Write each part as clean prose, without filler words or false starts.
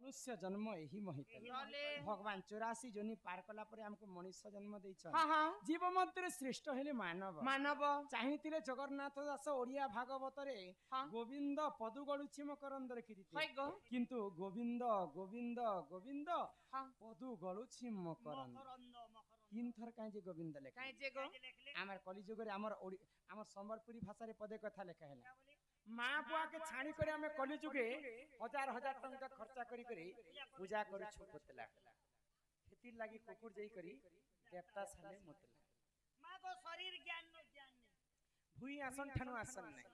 मनुष्य जन्म यही महित भगवान 84 जोनि पार कला परे हमको मनुष्य जन्म दैछन जीव मध्य श्रेष्ठ हेले मानव मानव चाहिथिले जगन्नाथ दास ओडिया भागवत रे गोविंद पदु गळुछि मकरंद लिखिथिते किंतु गोविंद गोविंद गोविंद पदु गळुछि मकरंद तीन थर काहे जे गोविंद लेखा काहे जे गो हमर कलिजुग रे हमर संबलपुरी भाषा रे पदे कथा लेखा हैला माँ बुआ के छाणी करे हमें कलिजुगे हजार हजार टंका खर्चा करी करी पूजा करू छुपतला खेती लागी कुकुर जई करी देवता साले मतला माँ को शरीर ज्ञान नो ज्ञान नहीं भुई आसन ठानु आसन नहीं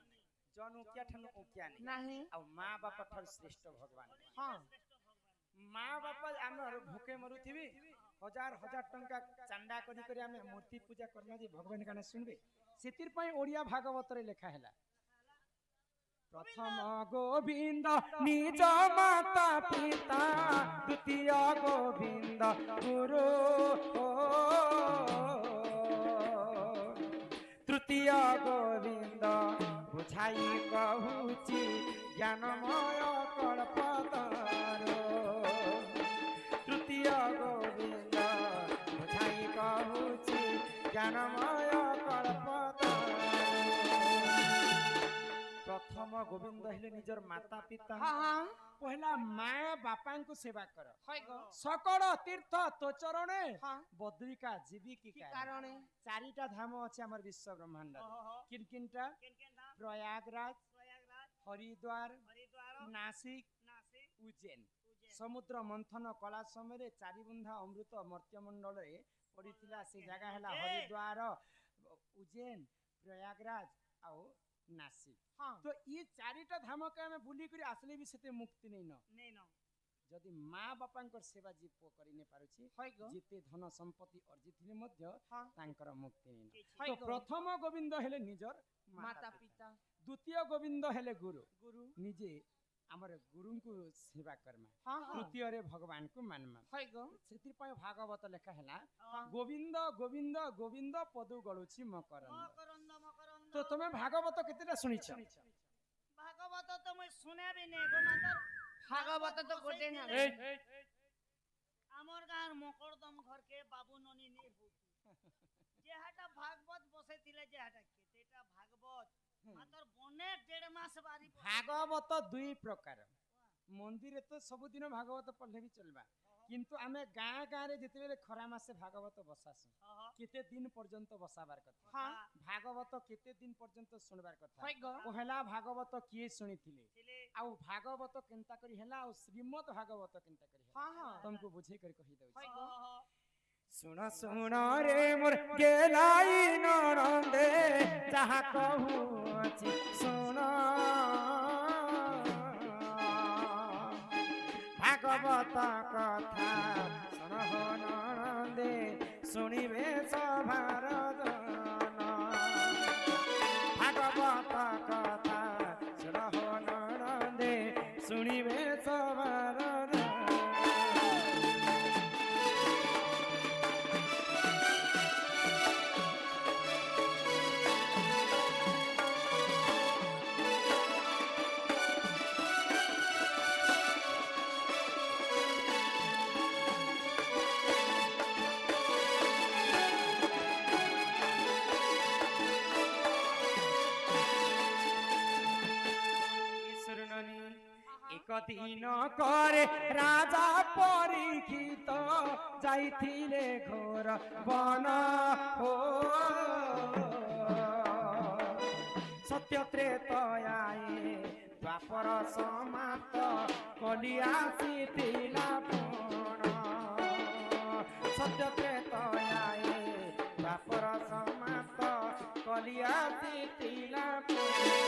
जन उकिया ठानु उकिया नहीं आ माँ बाप ठार श्रेष्ठ भगवान हां माँ बाप हमर भूखे मरुथिबी हजार हजार टंका चांदा करी करी हमें मूर्ति पूजा करना जी भगवान गाना सुनबे सेतिर पई ओडिया भागवत रे लेखा हैला प्रथम गोविंद निज माता पिता द्वितीय गोविंद गुरु तृतीय गोविंद बुझाई कहूची ज्ञानमय कल्पतरो तृतीय गोविंद बुझाई कहूची ज्ञानमय कल्पतरो प्रथम गोविंद हेले निजर माता पिता पहला माँ बापा को सेवा कर सकल तीर्थ तो चरणे बद्रिका जीवी की कारण चारिटा धाम अछि हमर विश्व ब्रह्मांड किन किनटा प्रयागराज हरिद्वार नासिक उज्जैन समुद्र मंथन कला समय चारि बुंदा अमृत मर्त्यमंडल रे पड़िथिला से जगह हैला हरिद्वार उज्जैन प्रयागराज आ नासिक तो ये चारिटा धाम के हमें बुली करी आसले भी सेते मुक्ति नहीं न जदि माँ बापांकर सेवा जी करि ने पारुछि जेते धन संपत्ति अर्जिथिले मध्य तांकर मुक्ति नहीं तो प्रथम गोविंद हेले निजर माता पिता द्वितीय गोविंद हेले गुरु निजे हमर गुरु को सेवा करमा तृतीय रे भगवान को मानमा सेतिर पय भागवत लेखा हैला गोविंद गोविंद गोविंद पदु गळुछि मकरंद तो तुम्हें भागवत केतेटा सुनिछ भागवत तो मैं सुने भी नहीं गो मातर भागवत तो गोटे ना हमर गार मकरदम घर के बाबू ननी नहीं होती जे हटा भागवत बसे थिले जे हटा केतेटा भागवत मातर बने 1.5 मास बारी भागवत दुई प्रकार मंदिर तो सब दिन भागवत पढ़ले भी चलबा किंतु आमे गाँ गाँ रे जेते खरा मासे भागवत बसासु केते दिन पर्यंत बसाबार कथा भागवत केते दिन पर्यंत सुनबार कथा पहला भागवत किए सुनिथिले आ भागवत केनता करी हैला आ श्रीमद् भागवत केनता करी तुमको बुझे कर कहि दउ सुन सुन रे मोर गेलाई नरंदे चाहा कहू अछि सुन भागवत कथा सुन हो नरंदे सुनिबे सभार जन भागवत कथा सुन हो नरंदे सुनिबे सभार दिन करे राजा परीक्षित जाइथिले घोर वन हो सत्य त्रेतयाए द्वापर समाप्त कली आसीथिला पुण सत्य त्रेतयाए द्वापर समाप्त कली आसीथिला पुण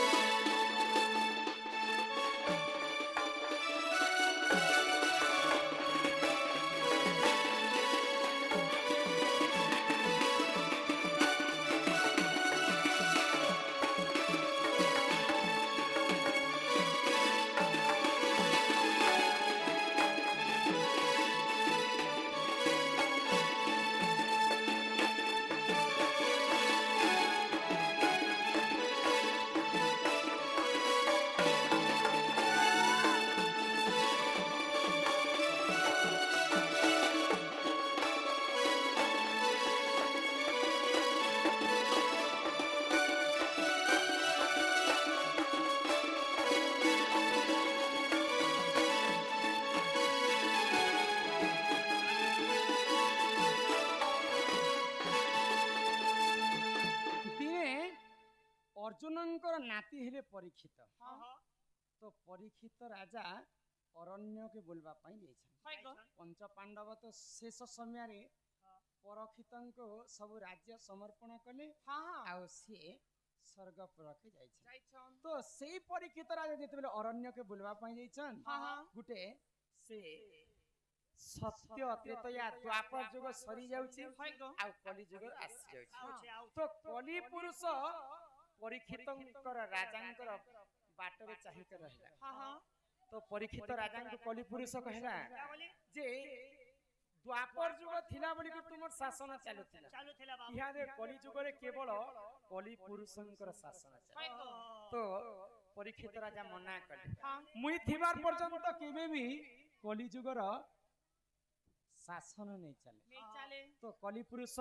अर्जुनଙ୍କର नाती हेले परीक्षित हाँ तो परीक्षित राजा अरण्य के बोलबा पाई जाइछन हाय गो पंच पांडव तो शेष समय रे हाँ। परीक्षित को सब राज्य समर्पण कले हां हां आ सी स्वर्ग पर के जाइछन जाइछन तो सेई परीक्षित राजा जेतेबेले अरण्य के बुलवा पाई जाइछन हां हां गुटे से सत्य त्रेतया द्वापर जुग सरी जाउछि हाय गो आ कली जुग आसी जाउछि आउछे आउछे तो कली पुरुष परीक्षितंकर राजांकर बाटरे चाहिके रहला हां हां तो परीक्षित राजांको कली पुरुष कहला क्या बोली जे द्वापर जुग थिला बोली कि तुमर शासन चालुथिला चालू थिला बाबू इहादे कली जुगरे केवल कली पुरुषंकर शासन हाय चालु गो तो परीक्षित राजा मना कले हां मुई थिबार पर्यंत केबे भी कली जुगर शासन नहीं चले नहीं चले तो कली पुरुष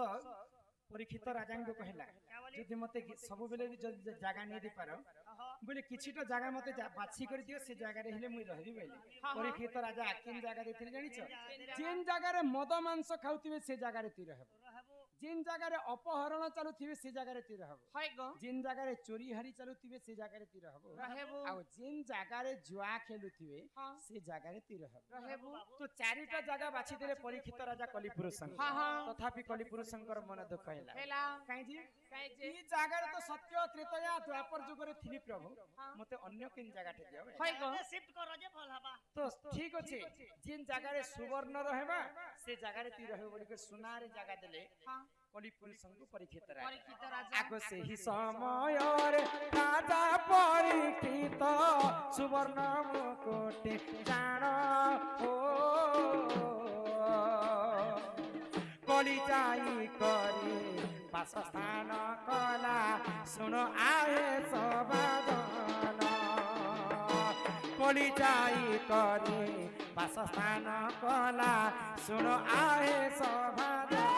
परीक्षित राजांको कहला क्या बोली जदि मते सब बेले जगह नहीं दे पारो हाँ बोले किछिटा जगह मते बाछी कर दियो से जगह रे हेले मुई रहबी बोले हाँ। परीक्षित राजा किन जगह देथिले जानिछ केन जेन जगह रे मद मांस खाउतिबे से जगह रे ती रहबो रहबो जेन जगह रे अपहरण चालुथिबे से जगह रे ती रहबो हाय गो जेन जगह रे चोरी हारी चालुथिबे से जगह रे ती रहबो रहेबो आ जेन जगह रे जुआ खेलुथिबे हां से जगह रे ती रहबो रहेबो तो चारिटा जगह बाछि देले परीक्षित राजा कली पुरुष हाँ, हाँ। तथापि कली पुरुषंकर मन दुख हैला हेला काई जी काई जे ई जगह रे तो सत्य त्रेतया द्वापर जुग रे थिली प्रभु हाँ। मते अन्य किन जगह ठे दियो हाय गो शिफ्ट कर जे भल हबा तो ठीक अछि जिन जगह रे सुवर्ण रहेबा से जगह रे ती रहबो बोली के सुना रे जगह देले हां कली पुरुषंको परीक्षित राजा परीक्षित राजा आगो से ही समय रे राजा परीक्षित सुवर्ण मुकुट जान हो कली जाई करी बासस्थान कला सुनो आए सबादन कली जाई करी बासस्थान कला सुनो आए सबादन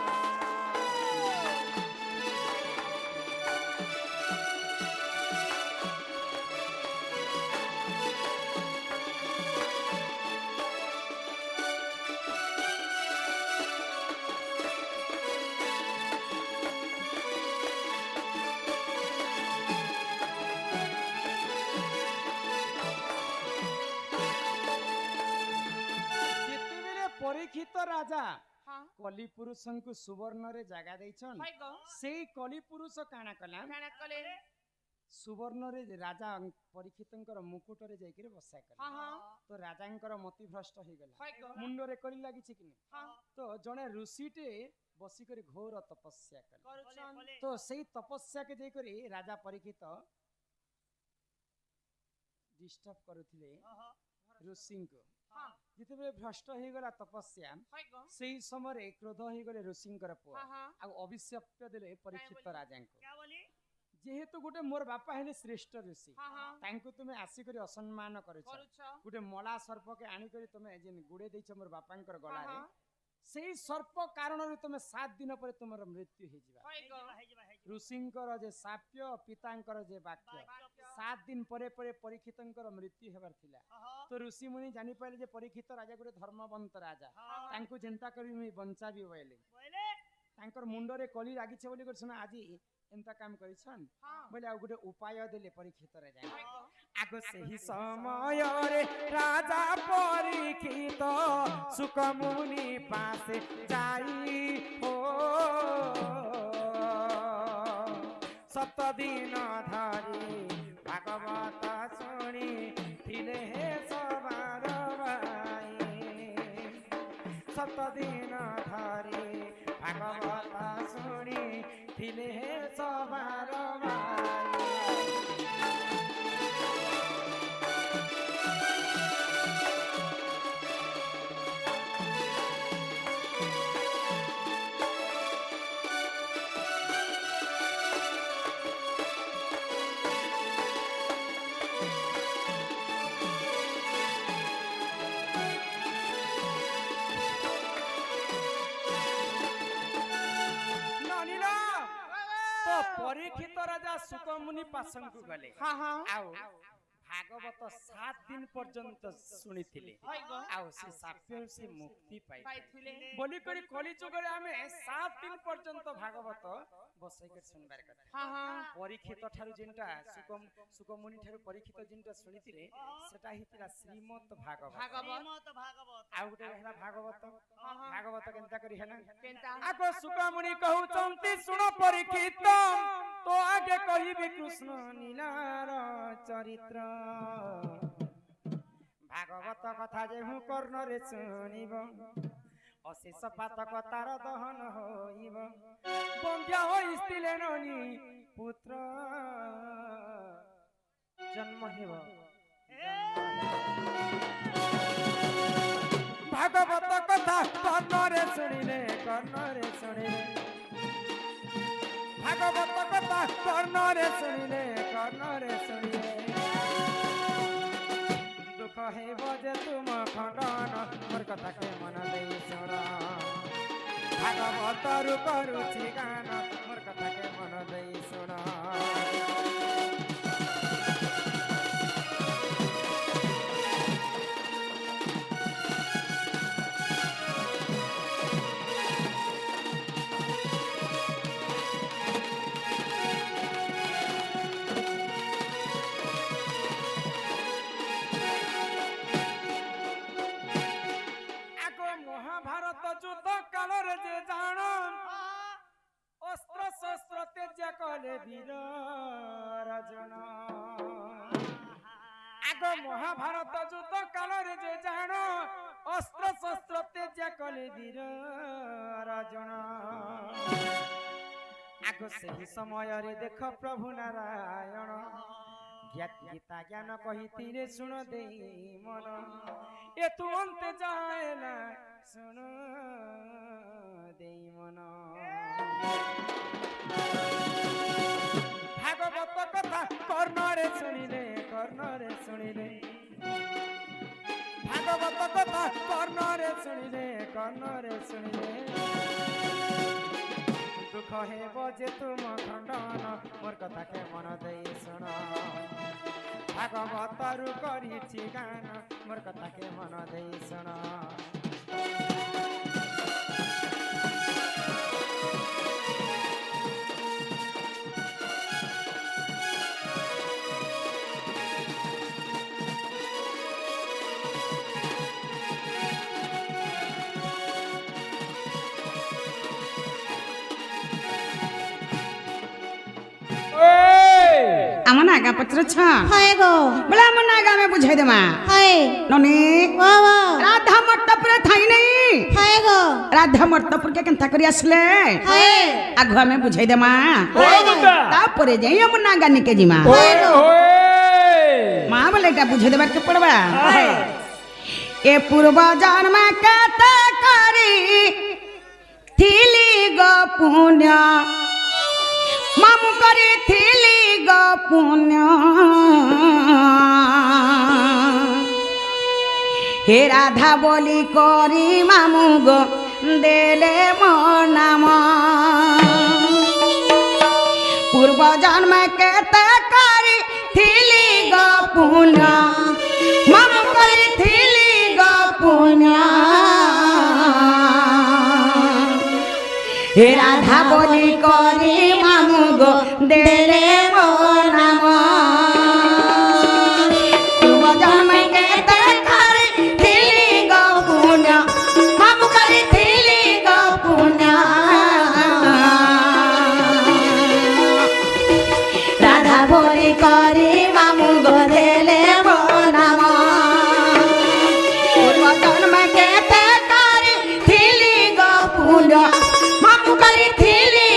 परीक्षित राजा हां कली पुरुषंकु सुवर्ण रे जगह दैछन हाय गो सेई कली पुरुष काना कला काना कले सुवर्ण रे राजा परीक्षितंकर मुकुट रे जाई के बसा कला हां हां तो राजांकर मति भ्रष्ट होई गेला हाय गो मुंड रे कली लागि छि कि हां तो जने ऋषिटे बसी करे घोर तपस्या कला करूछन तो सेई तपस्या के जाई करे राजा परीक्षित डिस्टर्ब करूथिले ऋषि को हां जितेबेले भ्रष्ट हो गला तपस्या हाय गो सेई समय क्रोध हो गले ऋषिंकर पुआ हां हां आ अभिशाप देले परीक्षित बोली? राजा को क्या बोली जेहेतु गोटे मोर बापा हेले श्रेष्ठ ऋषि हां हां तांको तुमे आसी करी असम्मान करछ करूछ गोटे मला सर्प के आनी करी तुमे जेन गुडे दैछ मोर बापांकर गला रे हां सेई सर्प कारण रे तुमे 7 दिन पर तुमर मृत्यु हे जिबा हाय गो ऋषिंकर जे साप्य पितांकर जे वाक्य 7 दिन परे परे परीक्षितंकर मृत्यु हेबार थिला तो ऋषि मुनि जानि पाइले जे परीक्षित राजा गोटे धर्मवंत राजा तांको चिंता करी मी बंचाबी बोले बोले तांकर मुंड रे कली लागि छ बोली करछन आजी एंता काम करिछन हां बोले आ गोटे उपाय देले परीक्षित राजा हाय गो आगो से ही समय रे राजा परीक्षित सुख मुनि पासे जाई हो 7 दिन धरी भागवत सुनी थिले हे सवार भाई 7 दिन धरी भागवत सुनी थिले हे सवार भाई परीक्षित राजा सुक मुनि पासंकु गले हां हां आउ भागवत 7 दिन पर्यंत सुनिथिले हाय गो आउ से साप्य से मुक्ति पाई पाइथिले बोली करी कली जुगरे हमें 7 दिन पर्यंत भागवत ବସେଇକି ଶୁଣିବାର କଥା ହଁ ହଁ ପରୀକ୍ଷିତ ଠାରୁ ଯେନ୍ଟା ସୁକମୁନି ଠାରୁ ପରୀକ୍ଷିତ ଯେନ୍ଟା ଶୁଣିଥିଲେ ସେଟା ହେଇଥିଲା ଶ୍ରୀମତ୍ ଭାଗବତ ଶ୍ରୀମତ ଭାଗବତ ଆଉ ଗୋଟେ ହେଲା ଭାଗବତ ଭାଗବତ କେନ୍ତା କରି ହେଲା କେନ୍ତା ଆଗ ସୁକମୁନି କହୁଛନ୍ତି ଶୁଣ ପରୀକ୍ଷିତ তো আগে কহিবি কৃষ্ণ নীলার চরিত্র ভাগবত কথা যে হু কর্ণরে শুনিব অশেষ পাতক তার দহন হইব বন্ধ্যা হইছিলে ননি পুত্র জন্ম হেব ভাগবত কথা কর্ণরে শুনিলে ভাগবত কথা কর্ণরে শুনিলে দুঃখ হেব যে তুম খণ্ডন মোর কথাকে মন দেই শুণ ভাগবতরু করুছি গান মোর কথাকে মন দেই শুণ মহাভারত যুদ্ধ কালরে যে জাণ অস্ত্র শস্ত্র তেজ কলে বীর রাজন আগ মহাভারত যুদ্ধ কালরে যে জাণ অস্ত্র শস্ত্র তেজ কলে বীর রাজন আগ সেই সমୟରେ দেখ প্রভু নারায়ণ গীতা জ্ঞান কহিতিরে শুণ দেই মন এ তু অন্তে যায় না শুণ দেই মন ভাগবত কথা কর্ণরে শুনিলে ভাগবত কথা কর্ণরে শুনিলে দুঃখ হেব যে তুম খণ্ডন মোর কথাকে মন দেই শুণ ভাগবতরু করিছি গান মোর কথাকে মন দেই শুণ আমার নাগা পত্র ছ হয় গো বলে আমার নাগা আমি বুঝাই দেমা হয় ননি বাবা রাধা মর্তপুরে থাই নাই হয় গো রাধা মর্তপুর কে কেনতা করি আসলে হয় আগ আমি বুঝাই দেমা হয় তারপরে যাই আমার নাগা নিকে জিমা মা বলে এটা বুঝাই দেবার কে পড়বা এ পূর্ব জন্ম কত করি থিলি গো পুণ্য মামু করে থিলি গো পুণ্য হে রাধা বলি করি মামু গো দেলে মো নাম পূর্ব জন্ম কেতে করি থিলি গো পুণ্য মামু করে থিলি গো পুণ্য হে রাধা বলি করি মামু গো দেলে মো নাম পূর্ব জন্ম কেতে করি থিলি গো পুণ্য মামু করে থিলি গো পুণ্য রাধা বলি করি মামু গো দেলে মো নাম পূর্ব জন্ম কেতে করি থিলি গো পুণ্য মামু করে থিলি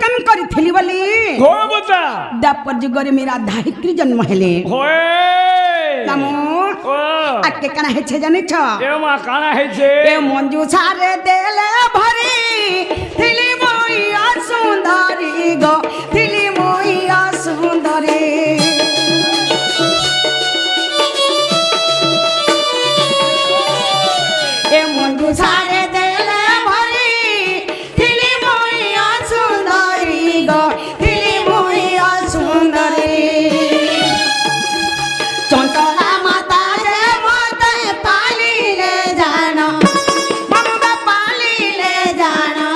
काम करी बोली हो बता द्वापर जुगरे मेरा धाहित्री जन्म हेले होए नामो ओ आके काना हेछे जाने छ ए मा काना है जे ए मंजू सारे देले भरी थिली मोइया सुंदरी गो थिली मोइया सुंदरी ए मंजू सारे देले भरी थिली मोइया सुंदरी गो थिली मोइया सुंदरी चंचला माता रे मोते पाली ले जाना ममगा पाली ले जाना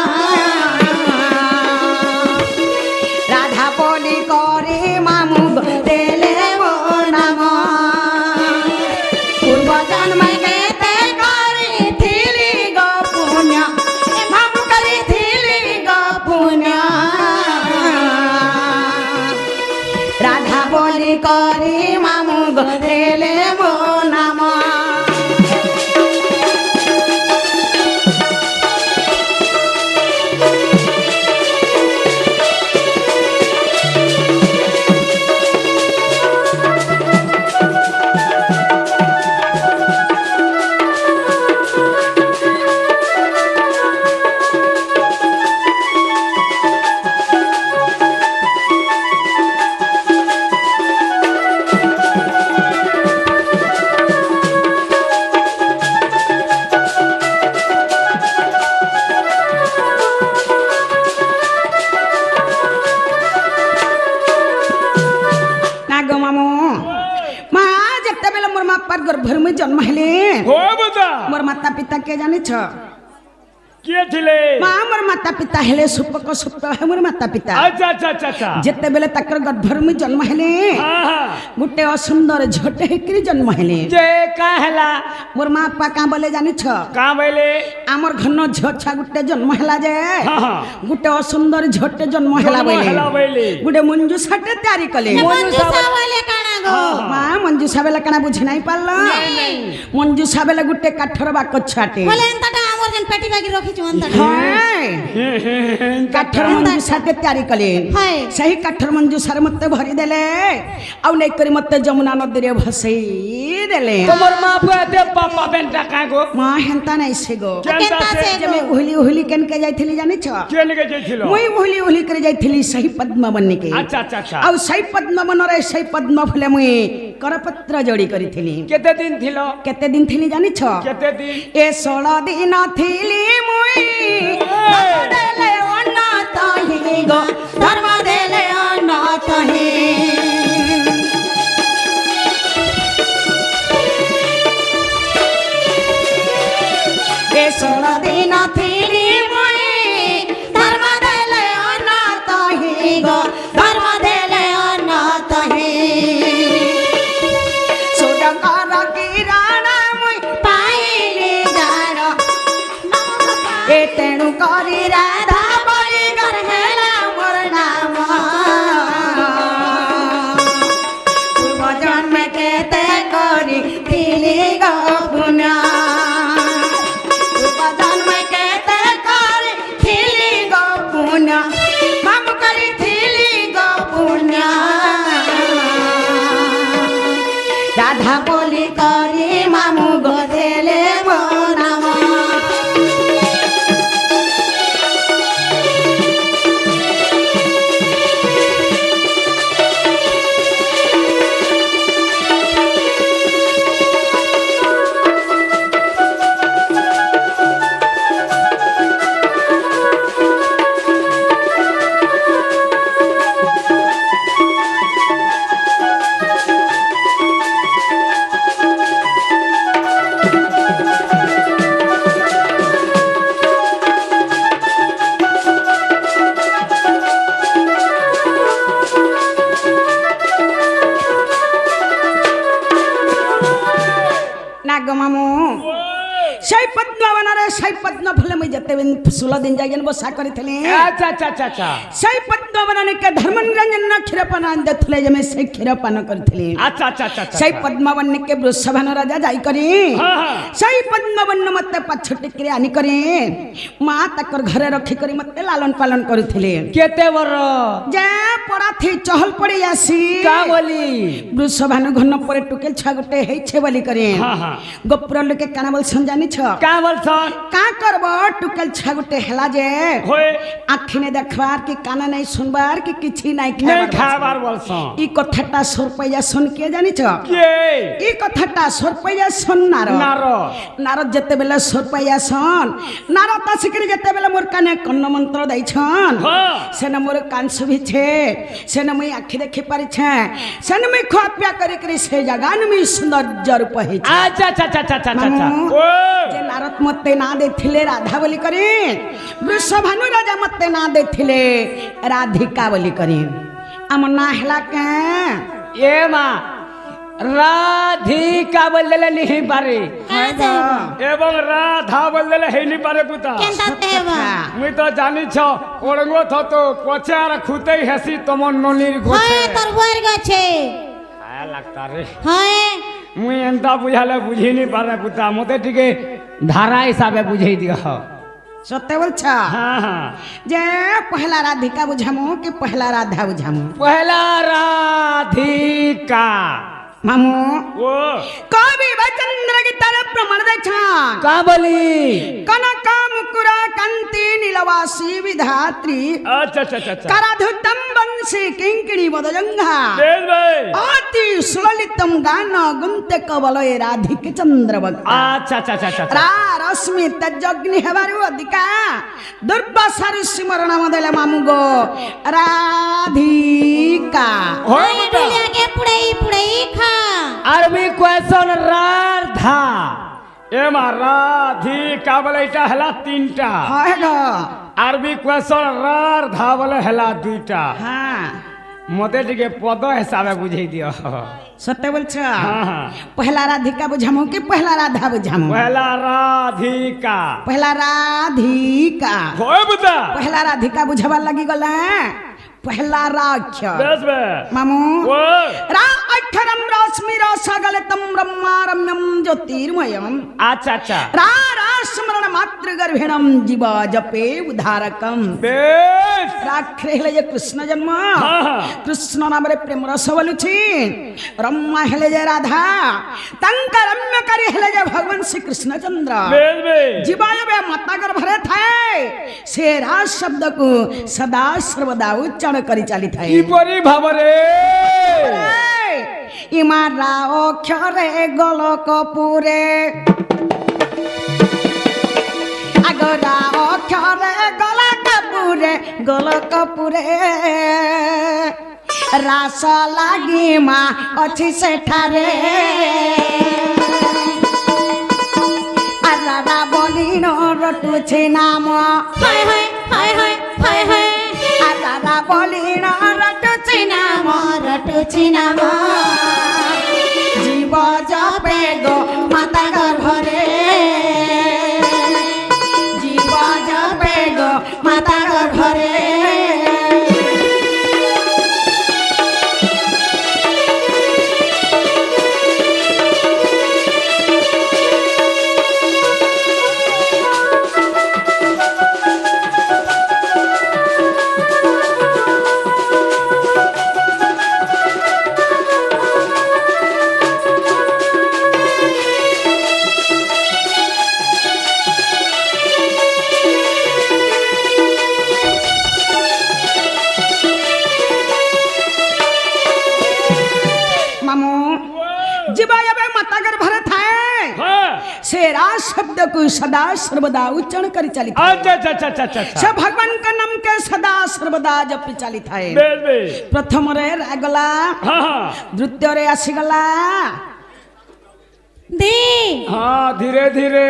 राधा बोली करे मामू देले वो नाम पूर्व जन्म में ते करी थिली गो पुण्य मामू करी थिली गो पुण्य राधा बोली करी मामू गदेले मो नाम नागो मामू मा जत्ते बेला मोर मां पर गर्भ में जन्म हेले हो बता मोर माता पिता के जाने छ के थिले मा मोर माता पिता हेले सुपक सुप्त है मोर माता पिता अच्छा अच्छा अच्छा अच्छा जत्ते बेले तकर गर्भ में जन्म हेले हां हां गुटे असुंदर झोटे हेकरी जन्म हेले जे का हला मोर मां पा का बोले जाने छ का बेले आमर घन झोछा गुटे जन्म हेला जे हां हां गुटे असुंदर झोटे जन्म हेला हला बोले बेले गुटे मंजू साटे तैयारी कले মা মঞ্জু সাবেলা কানা বুঝি নাই পারল মঞ্জু সাবেলা গুটে কাঠর বাক ছাটে বলে এনতাটা আমার যেন পেটি লাগি রখিଛୁ এনতাটা কাঠর মঞ্জু সাটে তৈয়ারি কলে হায় সেই কাঠর মঞ্জু সার মতে ভরি দেলে আউ নাই করি মতে যমুনা নদীরে ভসেই দেলে তোমার মা পুয়াতে পাপা বেনটা কা গো মা হেনতা নাই সে গো কেনতা সে যে আমি উহলি উহলি কেনকে যাইছিলি জানিছ কে লগে যাইছিল মুই উহলি উহলি করে যাইছিলি সেই পদ্মবন কে আচ্ছা আচ্ছা আচ্ছা আউ সেই পদ্মবন রে সেই পদ্ম ফুলে মুই করপত্র জড়ি করিছিলি কেতে দিন থিল কেতে দিন থিলি জানিছ কেতে দিন এ 16 দিন থিলি মুই ধর্ম দেলে অনাথ হি গো ধর্ম দেলে অনাথ হি এ 16 দিন থিলি মুই ধর্ম দেলে অনাথ হি গো ধর্ম দেলে অনাথ হি সুডঙ্কর কিরণ মুই পাইলি জান এ তেণু করি রাধা বলি কর হেলা মোর নাম পূর্ব জন্মে কেতে করি থিলি গো পুণ্য পূর্ব জন্মে কেতে করি থিলি গো পুণ্য মামু করি থিলি গো পুণ্য রাধা বলি করি মামু গদেলে মো নাম সেই পদ্মবନରେ সেই পদ্ম ফুলে মুই যেতে 16 দিন যাই বসা করিଥିଲି আচ্ছা আচ্ছা আচ্ছা আচ্ছা সেই পদ্মবনকে ধর্মনিরঞ্জন ক্ষীরপান আনতেলে যে সেই ক্ষীরপান করিଥିଲି আচ্ছা আচ্ছা আচ্ছা সেই পদ্মবনকে বৃষভান রাজা যাই করি সেই পদ্মবন মতে পছটিকে আনি করি মা তাকর ঘরে রখি করি মতে লালন পালন করিଥିଲେ কেতে বড় যে পড়াথি চহল পড়ি আসি কা বলি বৃষভান ঘন পরে টুকেল ছুয়া গোটে ହେଇছে বলি করে গোপ্র লোকে কানা বলছন জানিছ কা বলছন কা করব টুকেল ছুয়া গোটে হেলা যে হয় আখিনে দেখবার কি কানা নাই শুনবার কি কিছু নাই নাই খাবার বলছন ই কথাটা সরপাইয়া শুন কে জানিছ কে ই কথাটা সরপাইয়া শুন নার নারদ যেতেবেলে সরপাইয়া শুন নারদ আসিকি যেতেবেলে মোর কানে কন্ন মন্ত্র দেইছন সেনে মোর কান শুভিছে সেনে মুই আখি দেখি পারিছে সেনে মুই খাওয়া পিয়া করি করি সে জায়গা মুই সৌন্দর্য রূপ হইছে আচ্ছা আচ্ছা আচ্ছা আচ্ছা আচ্ছা ও যে নারদ মতে না দেখিলে রাধা বলি করে বৃষভানু রাজা মতে না দেখিলে রাধিকা বলি করে আমার না হেলা কে এ মা রাধিকা বললে নিহি পারে এবং রাধা বললে হেনি পারে পুতা মুই তো জানিছ ওড়ঙ্গ থত পছে আর খুতেই হেসি তমন ননির গোছে তোর বইয়ের গাছে আয়া লাগতা রে হ্যাঁ মুই এন্তা বুঝালে বুঝিনি পারে পুতা মতে টিকে ধারা হিসাবে বুঝাই দিও সত্যি বলছ হ্যাঁ হ্যাঁ যে পহলা রাধিকা বুঝামু কি পহলা রাধা বুঝামু পহলা রাধিকা মামু ও কবি বচন্দ্র গীতার প্রমাণ দেছান কা বলি কনক মুকুর কান্তি নীলবাসী বিধাত্রী আচ্ছা আচ্ছা আচ্ছা কারাধুতম বংশী কিঙ্কিণী বদজঙ্ঘা বেশ ভাই অতি সুললিতম গান গুন্তে কবলয়ে রাধিকে চন্দ্রবক আচ্ছা আচ্ছা আচ্ছা আচ্ছা রা রশ্মি তেজগ্নি হেবারু অধিকা দুর্বাসারু সিমরণ মদলে মামু গো রাধিকা হয় ওই বেটা ডুলিয়াকে পুড়াই পুড়াই খা আরবি কোয়েশন রাধা এ মা রাধিকা বলে এটা হেলা তিনটা হয় গো আরবি কোয়েশন রাধা বলে হেলা দুইটা হ্যাঁ মতে টিকে পদ হিসাবে বুঝাই দিও সত্য বলছ হ্যাঁ হ্যাঁ পহলা রাধিকা বুঝামু কি পহলা রাধা বুঝামু পহলা রাধিকা পহলা রাধিকা হয় বুঝা পহলা রাধিকা বুঝাবার লাগি গলা पहला राख्य बेस बे मामू वो रा अक्षरम रश्मिर सगलितम ब्रह्मारम्यम ज्योतिर्मयम अच्छा अच्छा रा रा स्मरण मात्र गर्भिणम जीव जपे उद्धारकम बेस राख्रे हेले जे कृष्ण जन्म कृष्ण नाम रे प्रेम रस बोलुछि रम्मा हेले जे राधा तंका रम्य करी हेले जे भगवान श्री कृष्ण चंद्र बेस बे जीवाय बे माता गर्भरे थाए से रा शब्द को सदा सर्वदा उच्चारण करी चाली थाए ई परी भावरे इमारा अक्षरे गोलक पुरे আগরা অক্ষরে গোলক পুরে রাস লাগি মা অছি সেঠারে আরারা বলিন রটুছি নাম হায় হায় হায় হায় হায় হায় আরারা বলিন রটুছি নাম রটুছি নাম জীব জপে গো মাতা গর্ভরে জীব জপে গো মাতা গর্ভরে शब्द को सदा सर्वदा उच्चारण कर चली अच्छा अच्छा अच्छा अच्छा सब भगवान का नाम के सदा सर्वदा जपि चली थाए प्रथम रे रागला द्वितीय रे आसीगला दे हाँ धीरे धीरे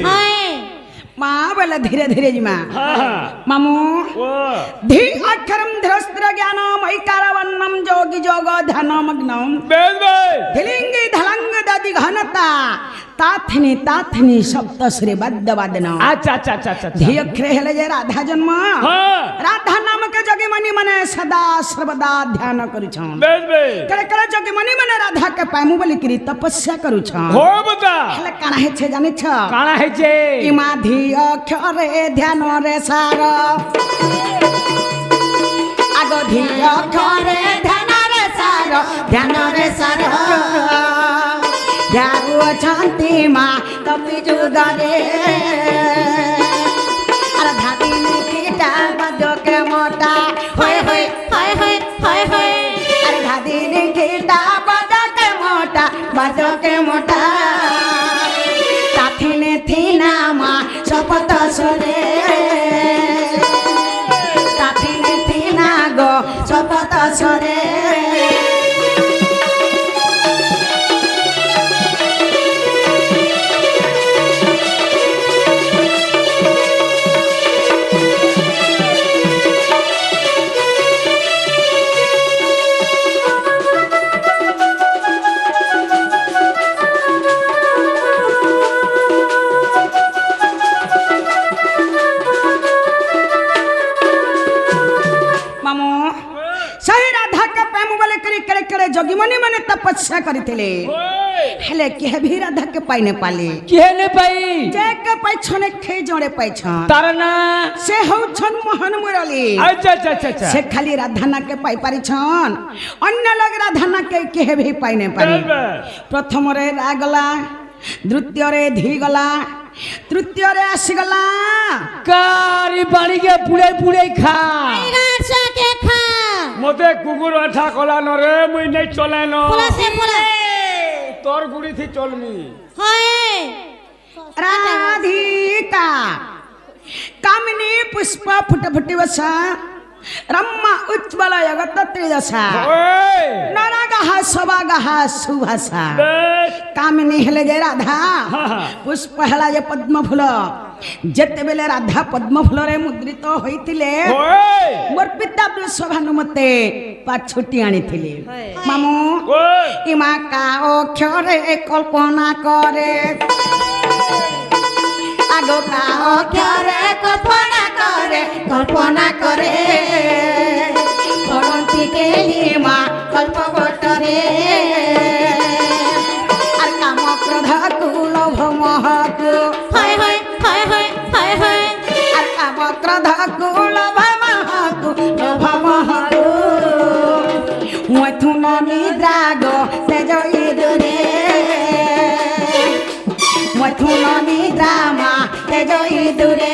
हाय माँ बोले धीरे धीरे जी माँ मामू धी अक्षरम धीरस्त्र ज्ञानम ऐकारवन्नम जोगी जोग ध्यान मग्नम धिलिंगी धलंग दधि घनता ताथनी सप्तश्री बाद्य बादन अच्छा अच्छा अच्छा अच्छा धी अक्षरे हेले जे राधा जन्म हाँ राधा नाम के जगे मनी मने सदा सर्वदा ध्यान करुछन बेस बेस करे करे जगे मनी मने राधा के पाइमु बोली करी तपस्या करुछन हो बता हेले काना हे छे जानि छ काना है जे इमा धी अक्षरे ध्यान रे सार आगो धी अक्षरे ध्यान रे सार जागो शांति मा कपि जुदरे अरे धाती ने कीटा बजो के मोटा होय होय हाय हाय हाय हाय अरे धाती ने कीटा बजो के मोटा ताथी ने थी नामा शपथ सोरे ताथी ने थी ना गो शपथ सोरे जोगी मनी मने तपस्या करथिले हेले के भी राधा के पाई ने पाले केने पाई जे के पाई छने खे जोड़े पाई छन तारना से हौ छन मोहन मुरली अच्छा अच्छा अच्छा अच्छा से खाली राधा ना के पाई पारी छन अन्य लोग राधा ना के भी पाई ने पारी प्रथम रे रागला द्वितीय रे धी गला तृतीय रे आसी गला कारी बाड़ी के पुड़े पुड़े खा गाछ के खा मते कुकुर आठा कला न रे मुई नै चले न पुला से पुला तोर गुड़ी थी चलमी हाय राधिका कामिनी पुष्प फुट फुटी वसा रम्मा उज्ज्वल जगत त्रिदशा नरगः स्वभागः सुभाषा कामिनी हेले जे राधा पुष्प हेला जे पद्म फूल जेते बेले राधा पद्म फूल रे मुद्रित होइतिले मोर पिता वृषभानुमते पाछुटी आनिथिले मामू इमा का अक्षरे कल्पना करे आगो का अक्षरे कल्पना करे करंती के लीमा कल्पवटरे আর কাম ক্রোধ কুলভ মহকু हाय हाय हाय हाय हाय हाय আর কাম ক্রোধ কুলভ মহকু লোভ মহকু মথুন নিদ্রাগ তেজই দুরে মথুন নিদ্রামা তেজই দুরে